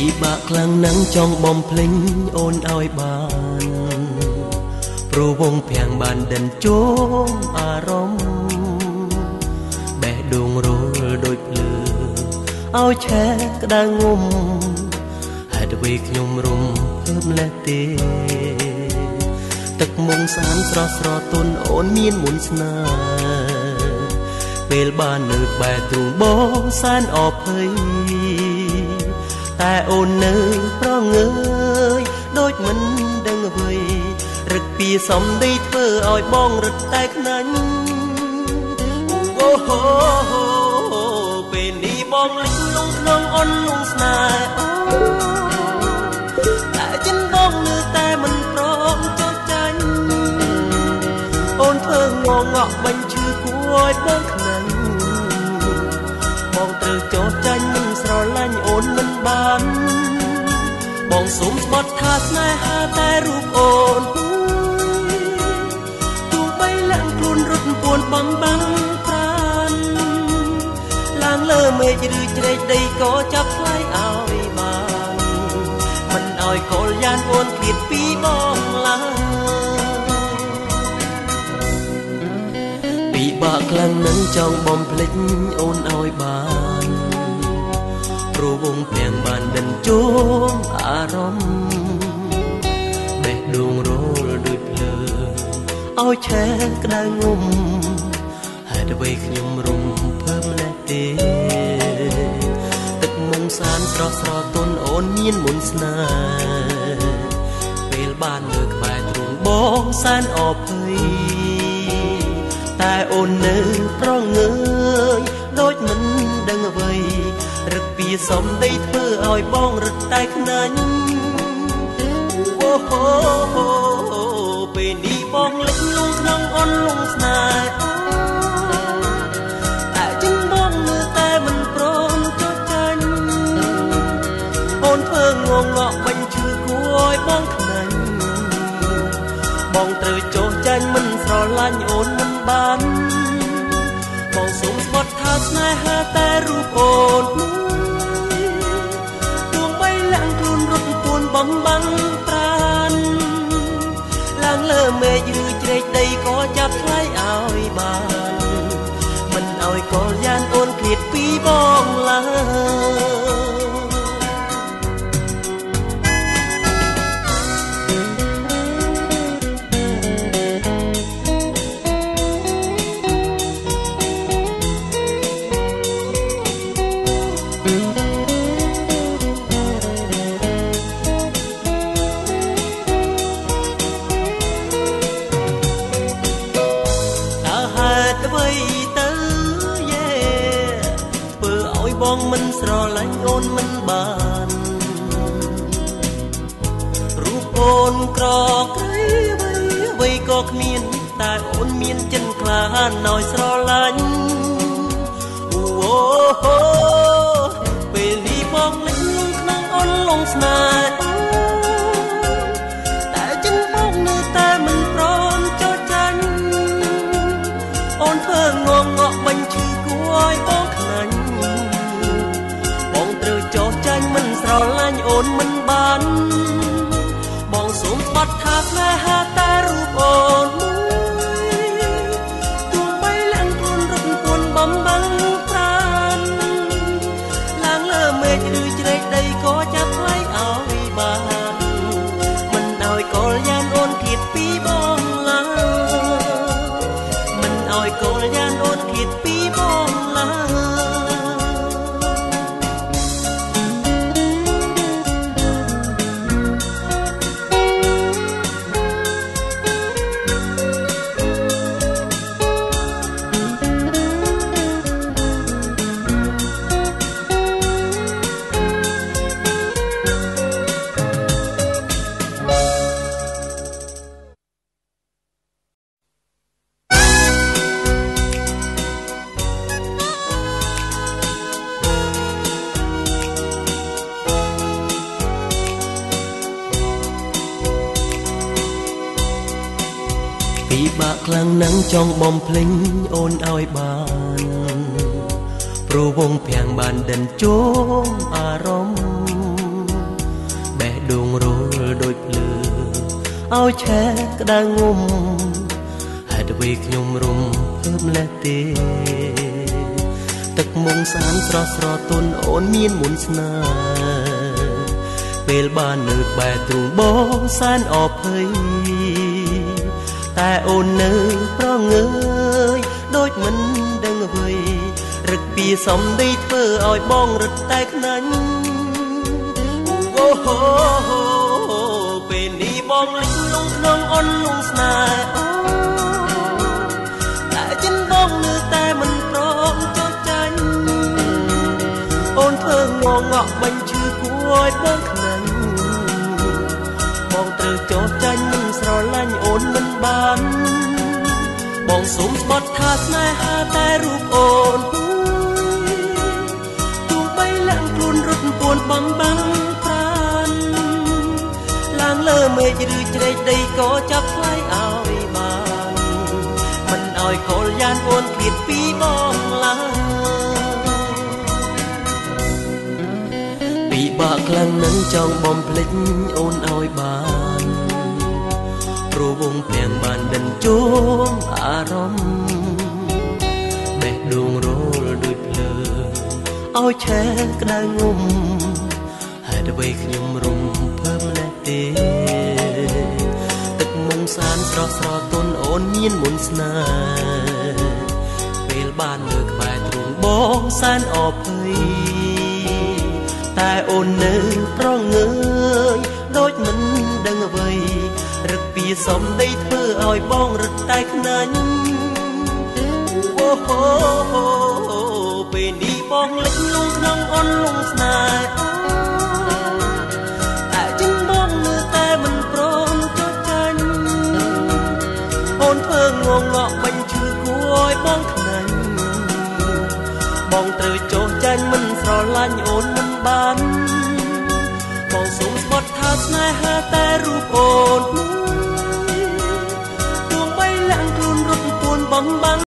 ពិបាកខ្លាំងណាស់ចង់បំភ្លេចអូនឲ្យបានព្រោះវងភាំងបានដិនជោមអារម្មណ៍បេះដូងរលដូចភ្លើឲ្យឆេះក្តៅងុំហេតុអ្វីខ្ញុំរំភើបលេះទេទឹកមុងសានស្រស់ស្រទន់អូនមានមុនស្នេហ៍ពេលបាននៅក្បែរទ្រូងបងសែនអភ័យតែអូននៅប្រងើយដូចមិនដឹងអ្វីរឹកពីសំដីធ្វើឲ្យបងរឹតតែខ្នាញ់អូហូពេលនេះបងលិចលងក្នុងអន់លងស្នេហ៍តែចិនបងនៅតែមិនព្រមចោះចាញ់អូនធ្វើងងក់បាញ់ឈឺគួរឲ្យបងខ្នាញ់បងត្រូវចោះចាញ់មិនស្រឡាញ់អូនមិនបានបងសូមស្បត់ថាស្នេហាតែរូបអូនទោះបីលាក់ខ្លួនរត់ពួនបំបាំងប្រានឡើងលើមេឃឬជ្រែកដីក៏ចាប់ថ្លៃឲ្យបានមិនឲ្យកលយ៉ានអូនឃ្លាតពីបងឡើយពិបាកខ្លាំងណាស់ចង់បំភ្លេចអូនឲ្យបានព្រោះវងភាំងបានដិនជោមអារម្មណ៍បេះដូងរលដូចភ្លើឲ្យឆេះក្តៅងុំហេតុអ្វីខ្ញុំរំភើបលេះទេទឹកមុងសានស្រស់ស្រទន់អូនមានមុនស្នេហ៍ពេលបាននៅក្បែរទ្រូងបងសែនអភ័យតែអូននៅប្រងើយដូចមិនដឹងអ្វីរឹកពីសំដីធ្វើឲ្យបងរឹតតែខ្នាញ់អូហូពេលនេះបងលិចលងក្នុងអន់លងស្នេហ៍តែចិនបងនៅតែមិនព្រមចោះចាញ់អូនធ្វើងងក់បាញ់ឈឺគួរឲ្យបងខ្នាញ់បងត្រូវចោះចាញ់មិនស្រឡាញ់អូនមិនបានបងសូមស្បត់ថាស្នេហាតែរូបអូនទោះបីលាក់ខ្លួនរត់ពួនបំបាំងប្រានឡើងលើមេឃឬជ្រែកដីក៏ចាប់ថ្លៃឲ្យបានមិនឲ្យកលយ៉ានអូនឃ្លាតពីបងឡើយបងមិនស្រឡាញ់អូនមិនបានរូបអូនក្រក្រៃអ្វីក៏គ្មានតែអូនមានចិនក្លាហានឲ្យស្រឡាញ់អូហូពេលនេះបងលិចលងក្នុងអូនលងស្នេហ៍តែចិនបងនៅតែមិនព្រមចោះចាញ់អូនធ្វើងងក់បាញ់ឈឺគួរឲ្យបងខ្នាញ់ចោះចាញ់មិនស្រឡាញ់អូនមិនបានបងសូមស្បត់ថាស្នេហាតែរូបអូនទោះបីលាក់ខ្លួនរត់ពួនបំបាំងប្រានឡើងលើមេឃឬជ្រែកដីក៏ចាប់ថ្លៃឲ្យបានមិនឲ្យកលយ៉ានអូនឃ្លាតពីបងឡើយមិនឲ្យកលយ៉ានអូនឃ្លាតពីបងឡើយពិបាកខ្លាំងណាស់ចង់បំភ្លេចអូនឲ្យបានព្រោះវងភាំងបានដិនជោមអារម្មណ៍ ដូចភ្លើឲ្យឆែកក្តៅងុំហេតុអ្វីខ្ញុំរំភើបលេះទេទឹកមុងសានស្រស់ស្រទន់អូនមានមុនស្នេហ៍ពេលបាននៅក្បែរទ្រូងបងសែនអភ័យតែអូននៅប្រងើយដូចមិនដឹងអ្វីរឹកពីសំដីធ្វើឲ្យបងរឹតតែខ្នាញ់អូហូពេលនេះបងលិចលងក្នុងអន់លងស្នេហ៍តែចិនបងនៅតែមិនព្រមចោះចាញ់អូនធ្វើងងក់បាញ់ឈឺគួរឲ្យបងខ្នាញ់បងត្រូវចោះចាញ់មិនស្រឡាញ់អូនមិនបានបងសុំស្បត់ថាស្នេហាតែរូបអូនទោះបីឡើងខ្លួនរត់ពួនបំបាំងប្រានឡើងលើមេឃឬជ្រែកដីក៏ចាប់ថ្លៃឲ្យបានមិនឲ្យខលយ៉ានអូនឃ្លាតពីបងឡើយពិបាកខ្លាំងនឹងចង់បំភ្លេចអូនឲ្យបានព្រោះវងពាំងបានដិនជួងអារម្មណ៍បេះដូងរលដូចភ្លើឲ្យឆែកក្តៅងុំហេតុអ្វីខ្ញុំរំភើបលេះទេទឹកមុងសានស្រស់ស្រទន់អូនមានមុនស្នេហ៍ពេលបាននៅក្បែរទ្រូងបងសែនអភ័យតែអូននៅប្រងើយដូចមិនដឹងអ្វីរឹកពីសំដីធ្វើឲ្យបងរឹតតែខ្នាញ់អូហូពេលនេះបងលិចលងក្នុងអន់លងស្នេហ៍តែចិនបងនៅតែមិនព្រមចោះចាញ់អូនធ្វើងងក់បាញ់ឈឺគួរឲ្យបងខ្នាញ់បងត្រូវចោះចាញ់មិនស្រឡាញ់អូនមិនបានបងសូមស្បត់ថាស្នេហាតែរូបអូនទោះបីឡើងខ្លួនរត់ពួនបំបាំង